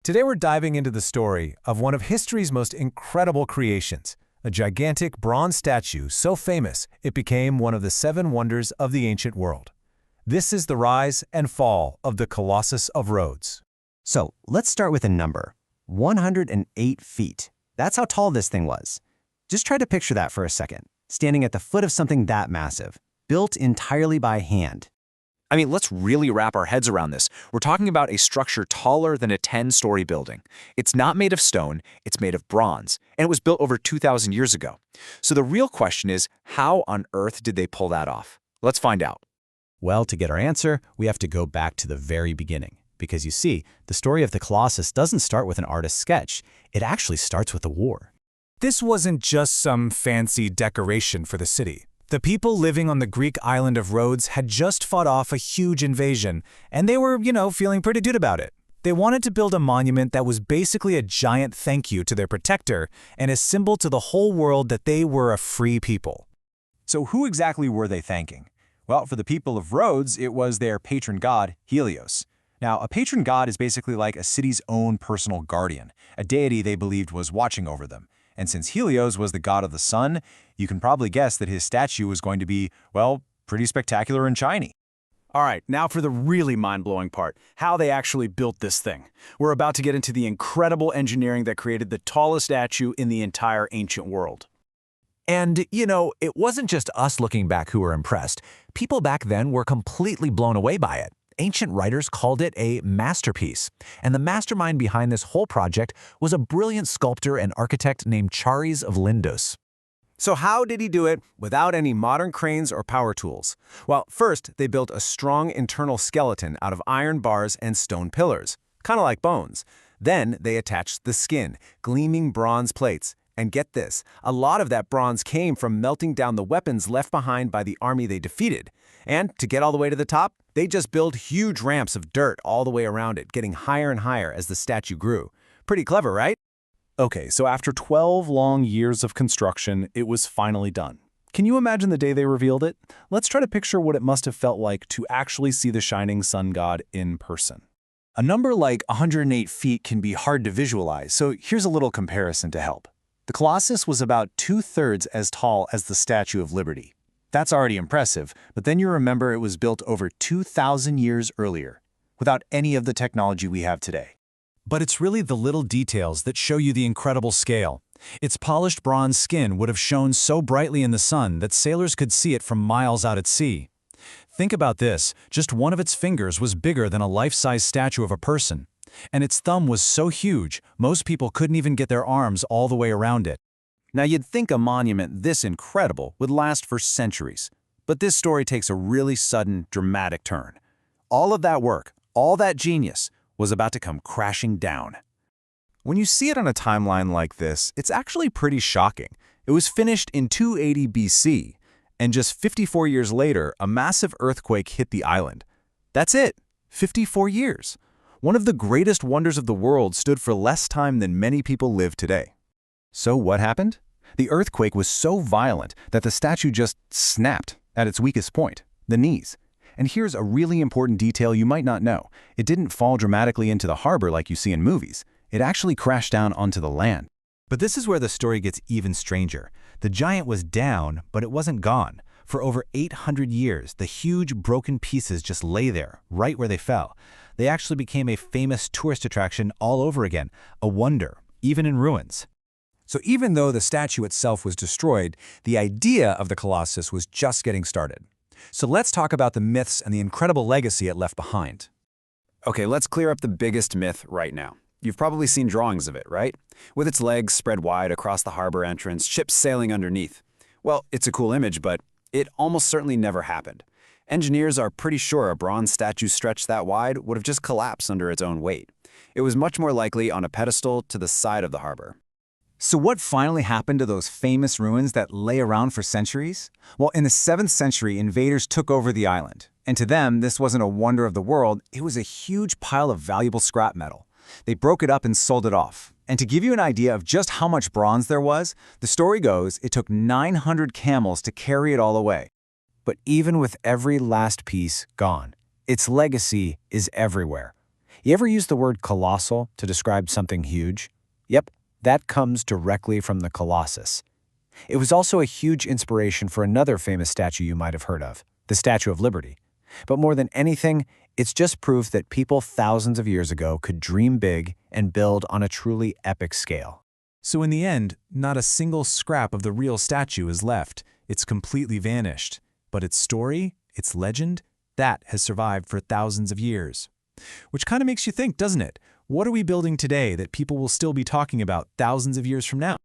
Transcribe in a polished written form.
Today we're diving into the story of one of history's most incredible creations, a gigantic bronze statue so famous it became one of the 7 wonders of the ancient world. This is the rise and fall of the Colossus of Rhodes. So let's start with a number, 108 feet. That's how tall this thing was. Just try to picture that for a second, standing at the foot of something that massive, built entirely by hand. I mean, let's really wrap our heads around this. We're talking about a structure taller than a 10-story building. It's not made of stone, it's made of bronze, and it was built over 2,000 years ago. So the real question is, how on earth did they pull that off? Let's find out. Well, to get our answer, we have to go back to the very beginning. Because you see, the story of the Colossus doesn't start with an artist's sketch. It actually starts with a war. This wasn't just some fancy decoration for the city. The people living on the Greek island of Rhodes had just fought off a huge invasion, and they were, feeling pretty good about it. They wanted to build a monument that was basically a giant thank you to their protector and a symbol to the whole world that they were a free people. So who exactly were they thanking? Well, for the people of Rhodes, it was their patron god, Helios. Now, a patron god is basically like a city's own personal guardian, a deity they believed was watching over them. And since Helios was the god of the sun, you can probably guess that his statue was going to be, well, pretty spectacular and shiny. All right, now for the really mind-blowing part, how they actually built this thing. We're about to get into the incredible engineering that created the tallest statue in the entire ancient world. And, it wasn't just us looking back who were impressed. People back then were completely blown away by it. Ancient writers called it a masterpiece, and the mastermind behind this whole project was a brilliant sculptor and architect named Chares of Lindos. So how did he do it without any modern cranes or power tools? Well, first, they built a strong internal skeleton out of iron bars and stone pillars, kind of like bones. Then they attached the skin, gleaming bronze plates. And get this, a lot of that bronze came from melting down the weapons left behind by the army they defeated. And to get all the way to the top, they just built huge ramps of dirt all the way around it, getting higher and higher as the statue grew. Pretty clever, right? Okay, so after 12 long years of construction, it was finally done. Can you imagine the day they revealed it? Let's try to picture what it must have felt like to actually see the shining sun god in person. A number like 108 feet can be hard to visualize, so here's a little comparison to help. The Colossus was about 2/3 as tall as the Statue of Liberty. That's already impressive, but then you remember it was built over 2,000 years earlier, without any of the technology we have today. But it's really the little details that show you the incredible scale. Its polished bronze skin would have shone so brightly in the sun that sailors could see it from miles out at sea. Think about this, just one of its fingers was bigger than a life-size statue of a person. And its thumb was so huge, most people couldn't even get their arms all the way around it. Now you'd think a monument this incredible would last for centuries, but this story takes a really sudden, dramatic turn. All of that work, all that genius, was about to come crashing down. When you see it on a timeline like this, it's actually pretty shocking. It was finished in 280 BC, and just 54 years later, a massive earthquake hit the island. That's it, 54 years. One of the greatest wonders of the world stood for less time than many people live today. So what happened? The earthquake was so violent that the statue just snapped at its weakest point, the knees. And here's a really important detail you might not know. It didn't fall dramatically into the harbor like you see in movies. It actually crashed down onto the land. But this is where the story gets even stranger. The giant was down, but it wasn't gone. For over 800 years, the huge broken pieces just lay there, right where they fell. They actually became a famous tourist attraction all over again, a wonder, even in ruins. So even though the statue itself was destroyed, the idea of the Colossus was just getting started. So let's talk about the myths and the incredible legacy it left behind. Okay, let's clear up the biggest myth right now. You've probably seen drawings of it, right? With its legs spread wide across the harbor entrance, ships sailing underneath. Well, it's a cool image, but it almost certainly never happened. Engineers are pretty sure a bronze statue stretched that wide would have just collapsed under its own weight. It was much more likely on a pedestal to the side of the harbor. So what finally happened to those famous ruins that lay around for centuries? Well, in the 7th century, invaders took over the island. And to them, this wasn't a wonder of the world, it was a huge pile of valuable scrap metal. They broke it up and sold it off. And to give you an idea of just how much bronze there was, the story goes it took 900 camels to carry it all away. But even with every last piece gone, its legacy is everywhere. You ever use the word colossal to describe something huge? Yep, that comes directly from the Colossus. It was also a huge inspiration for another famous statue you might have heard of, the Statue of Liberty. But more than anything, it's just proof that people thousands of years ago could dream big and build on a truly epic scale. So in the end, not a single scrap of the real statue is left. It's completely vanished. But its story, its legend, that has survived for thousands of years. Which kind of makes you think, doesn't it? What are we building today that people will still be talking about thousands of years from now?